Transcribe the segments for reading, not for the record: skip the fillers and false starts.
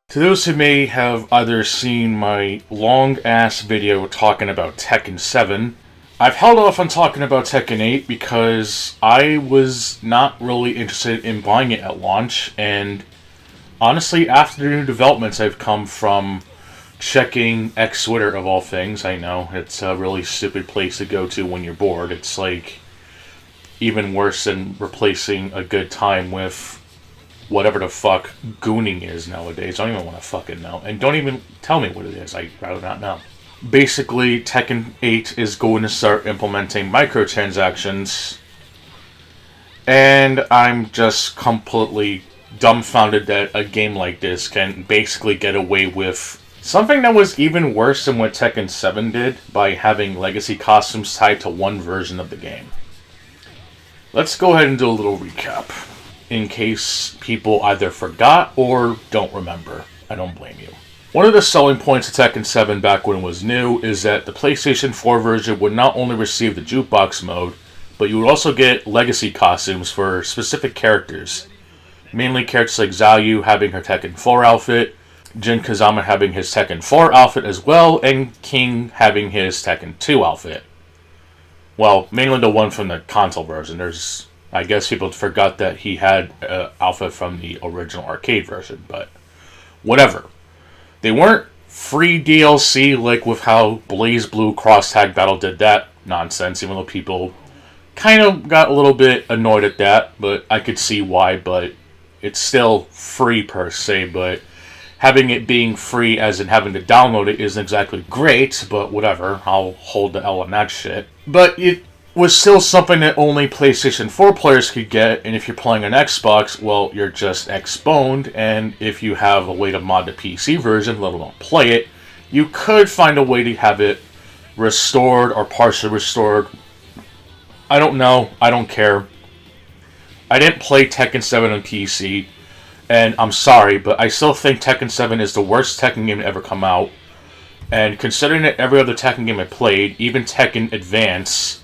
To those who may have either seen my long-ass video talking about Tekken 7, I've held off on talking about Tekken 8 because I was not really interested in buying it at launch, and honestly, after the new developments I've come from checking X-Twitter of all things. I know, it's a really stupid place to go to when you're bored. It's like even worse than replacing a good time with whatever the fuck gooning is nowadays. I don't even want to fucking know. And don't even tell me what it is. I'd rather not know. Basically, Tekken 8 is going to start implementing microtransactions. And I'm just completely dumbfounded that a game like this can basically get away with something that was even worse than what Tekken 7 did by having legacy costumes tied to one version of the game. Let's go ahead and do a little recap, in case people either forgot or don't remember. I don't blame you. One of the selling points of Tekken 7 back when it was new is that the PlayStation 4 version would not only receive the jukebox mode, but you would also get legacy costumes for specific characters. Mainly characters like Zayu having her Tekken 4 outfit, Jin Kazama having his Tekken 4 outfit as well, and King having his Tekken 2 outfit. Well, mainly the one from the console version. I guess people forgot that he had an outfit from the original arcade version, but whatever. They weren't free DLC like with how BlazBlue Cross Tag Battle did that nonsense, even though people kind of got a little bit annoyed at that, but I could see why. But it's still free per se, but having it being free as in having to download it isn't exactly great, but whatever, I'll hold the L on that shit. But it was still something that only PlayStation 4 players could get, and if you're playing on Xbox, well, you're just X-boned, and if you have a way to mod the PC version, let alone play it, you could find a way to have it restored or partially restored. I don't know, I don't care. I didn't play Tekken 7 on PC, and I'm sorry, but I still think Tekken 7 is the worst Tekken game to ever come out, and considering that every other Tekken game I played, even Tekken Advance,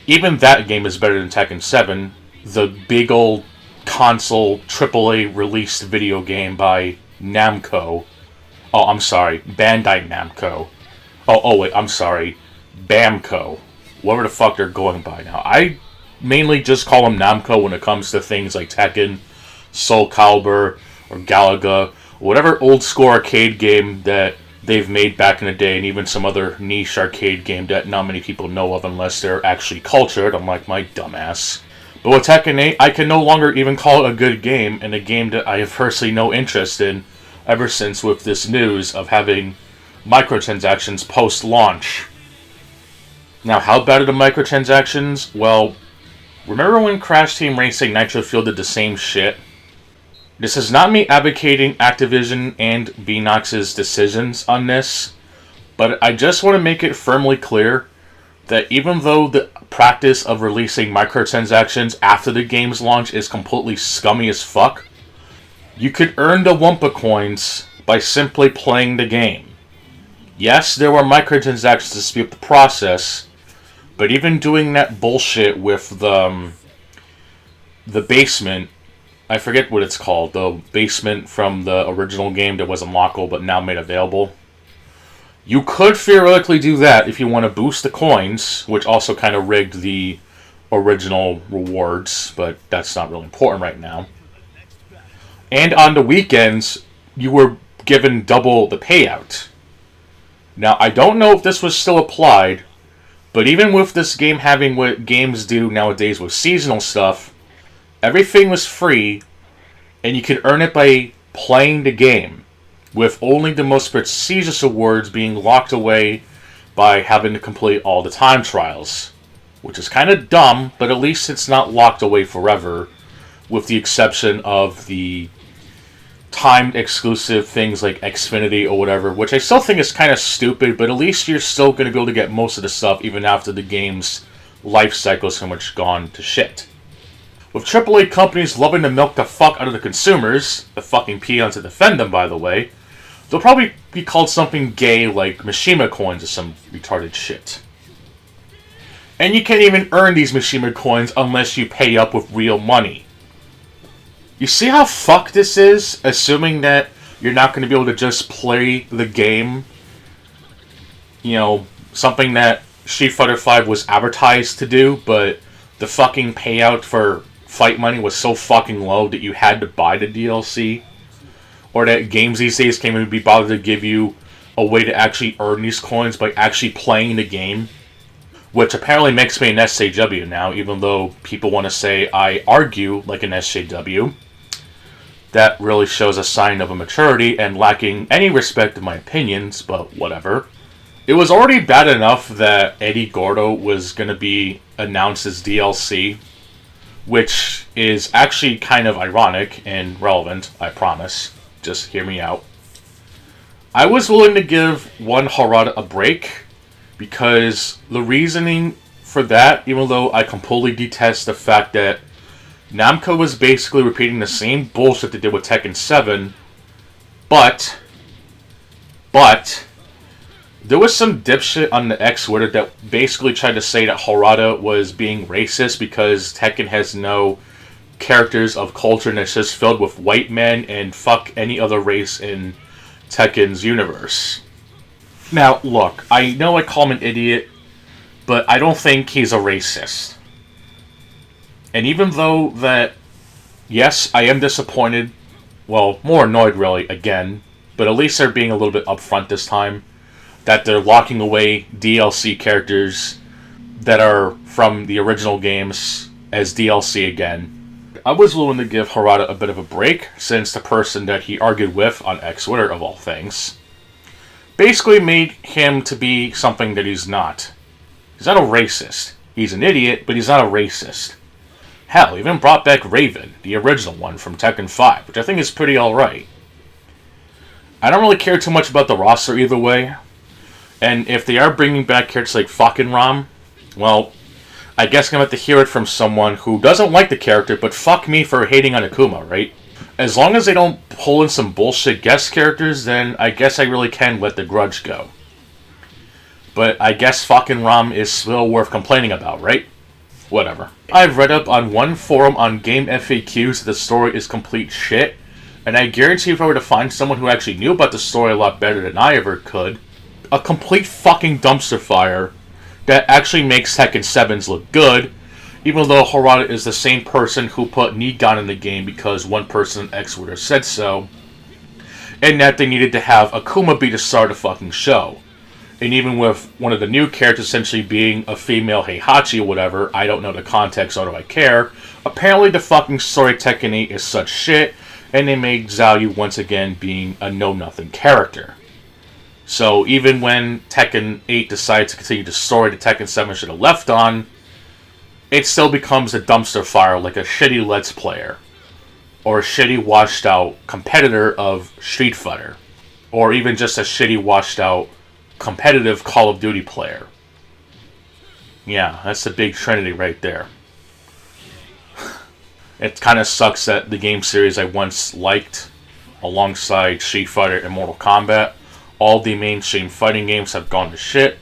even that game is better than Tekken 7, the big old console AAA released video game by Namco. Oh, I'm sorry, Bandai Namco. Oh wait, I'm sorry, Bamco. Whatever the fuck they're going by now. I mainly just call them Namco when it comes to things like Tekken, Soul Calibur, or Galaga, whatever old school arcade game that they've made back in the day, and even some other niche arcade game that not many people know of unless they're actually cultured, unlike my dumbass. But with Tekken 8, I can no longer even call it a good game, and a game that I have personally no interest in ever since with this news of having microtransactions post-launch. Now, how bad are the microtransactions? Well, remember when Crash Team Racing Nitro Fuel did the same shit? This is not me advocating Activision and Beanox's decisions on this, but I just want to make it firmly clear that even though the practice of releasing microtransactions after the game's launch is completely scummy as fuck, you could earn the Wumpa coins by simply playing the game. Yes, there were microtransactions to speed up the process, but even doing that bullshit with the basement, I forget what it's called, the basement from the original game that was unlockable but now made available. You could theoretically do that if you want to boost the coins, which also kind of rigged the original rewards, but that's not really important right now. And on the weekends, you were given double the payout. Now, I don't know if this was still applied, but even with this game having what games do nowadays with seasonal stuff, everything was free, and you could earn it by playing the game, with only the most prestigious awards being locked away by having to complete all the time trials. Which is kind of dumb, but at least it's not locked away forever, with the exception of the timed exclusive things like Xfinity or whatever, which I still think is kind of stupid, but at least you're still going to be able to get most of the stuff even after the game's life cycle is so much gone to shit. With AAA companies loving to milk the fuck out of the consumers, the fucking peons to defend them, by the way, they'll probably be called something gay like Mishima coins or some retarded shit. And you can't even earn these Mishima coins unless you pay up with real money. You see how fucked this is? Assuming that You're not going to be able to just play the game, you know, something that Street Fighter V was advertised to do, but the fucking payout for fight money was so fucking low that you had to buy the DLC. Or that games these days can't even be bothered to give you a way to actually earn these coins by actually playing the game. Which apparently makes me an SJW now, even though people want to say I argue like an SJW. That really shows a sign of immaturity and lacking any respect of my opinions, but whatever. It was already bad enough that Eddy Gordo was going to be announced as DLC, which is actually kind of ironic and relevant, I promise. Just hear me out. I was willing to give one Harada a break, because the reasoning for that, even though I completely detest the fact that Namco was basically repeating the same bullshit they did with Tekken 7, but there was some dipshit on the X Twitter that basically tried to say that Harada was being racist because Tekken has no characters of culture and it's just filled with white men and fuck any other race in Tekken's universe. Now, look, I know I call him an idiot, but I don't think he's a racist. And even though that, yes, I am disappointed, well, more annoyed really, again, but at least they're being a little bit upfront this time, that they're locking away DLC characters that are from the original games as DLC again. I was willing to give Harada a bit of a break, since the person that he argued with on X Twitter, of all things, basically made him to be something that he's not. He's not a racist. He's an idiot, but he's not a racist. Hell, he even brought back Raven, the original one from Tekken 5, which I think is pretty alright. I don't really care too much about the roster either way. And if they are bringing back characters like fucking Rom, well, I guess I'm going to have to hear it from someone who doesn't like the character, but fuck me for hating on Akuma, right? As long as they don't pull in some bullshit guest characters, then I guess I really can let the grudge go. But I guess fucking Rom is still worth complaining about, right? Whatever. I've read up on one forum on game FAQs that the story is complete shit, and I guarantee if I were to find someone who actually knew about the story a lot better than I ever could, a complete fucking dumpster fire that actually makes Tekken 7's look good, even though Harada is the same person who put Negon in the game because one person in X Twitter said so, and that they needed to have Akuma be the star of the fucking show. And even with one of the new characters essentially being a female Heihachi or whatever, I don't know the context, nor do I care, apparently the fucking story of Tekken 8 is such shit, and they made Xiaoyu once again being a know-nothing character. So even when Tekken 8 decides to continue the story that Tekken 7 should have left on, it still becomes a dumpster fire like a shitty Let's Player, or a shitty washed out competitor of Street Fighter, or even just a shitty washed out competitive Call of Duty player. Yeah, that's the big trinity right there. It kind of sucks that the game series I once liked, alongside Street Fighter and Mortal Kombat, all the mainstream fighting games have gone to shit,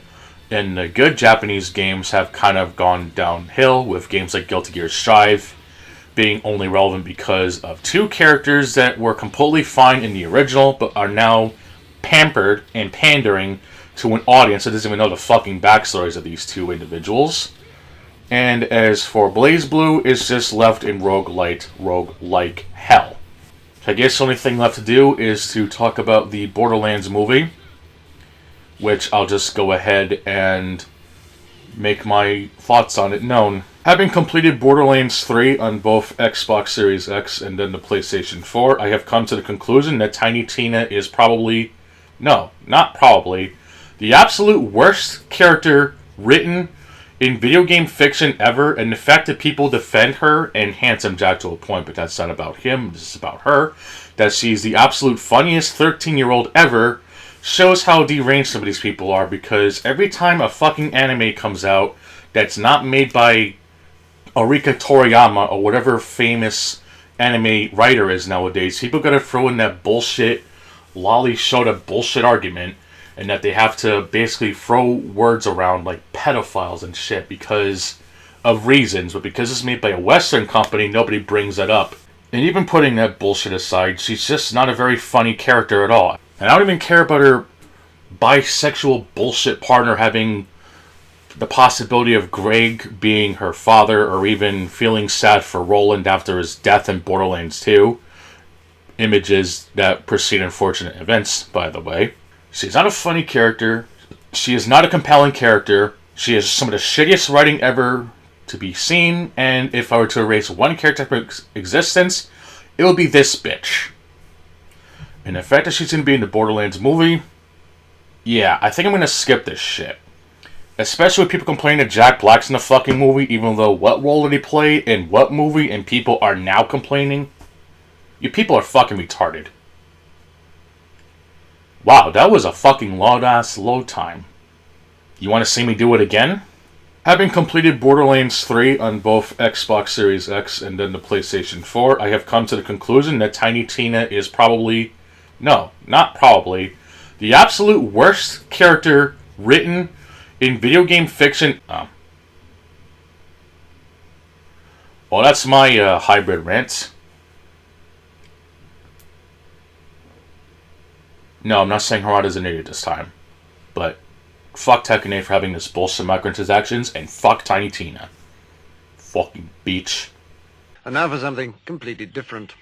and the good Japanese games have kind of gone downhill, with games like Guilty Gear Strive being only relevant because of two characters that were completely fine in the original, but are now pampered and pandering to an audience that doesn't even know the fucking backstories of these two individuals. And as for BlazBlue, it's just left in roguelike hell. So I guess the only thing left to do is to talk about the Borderlands movie, which I'll just go ahead and make my thoughts on it known. Having completed Borderlands 3 on both Xbox Series X and then the PlayStation 4, I have come to the conclusion that Tiny Tina is probably, no, not probably, the absolute worst character written in video game fiction ever, and the fact that people defend her, and Handsome Jack to a point, but that's not about him, this is about her, that she's the absolute funniest 13-year-old ever, shows how deranged some of these people are, because every time a fucking anime comes out that's not made by Arika Toriyama or whatever famous anime writer is nowadays, people gotta throw in that bullshit lolly shota bullshit argument, and that they have to basically throw words around like pedophiles and shit because of reasons, but because it's made by a Western company, nobody brings that up. And even putting that bullshit aside, she's just not a very funny character at all. And I don't even care about her bisexual bullshit partner having the possibility of Greg being her father, or even feeling sad for Roland after his death in Borderlands 2. Images that precede unfortunate events, by the way. She's not a funny character. She is not a compelling character. She has some of the shittiest writing ever to be seen, and if I were to erase one character from existence, it would be this bitch. And the fact that she's going to be in the Borderlands movie, yeah, I think I'm going to skip this shit. Especially with people complaining that Jack Black's in the fucking movie, even though what role did he play in what movie, and people are now complaining. You people are fucking retarded. Wow, that was a fucking long-ass load time. You want to see me do it again? Having completed Borderlands 3 on both Xbox Series X and then the PlayStation 4, I have come to the conclusion that Tiny Tina is probably... No, not probably. The absolute worst character written in video game fiction... Well, that's my hybrid rant. No, I'm not saying Harada's an idiot this time. But fuck Tekken 8 for having this bullshit microtransactions, and fuck Tiny Tina. Fucking bitch. And now for something completely different.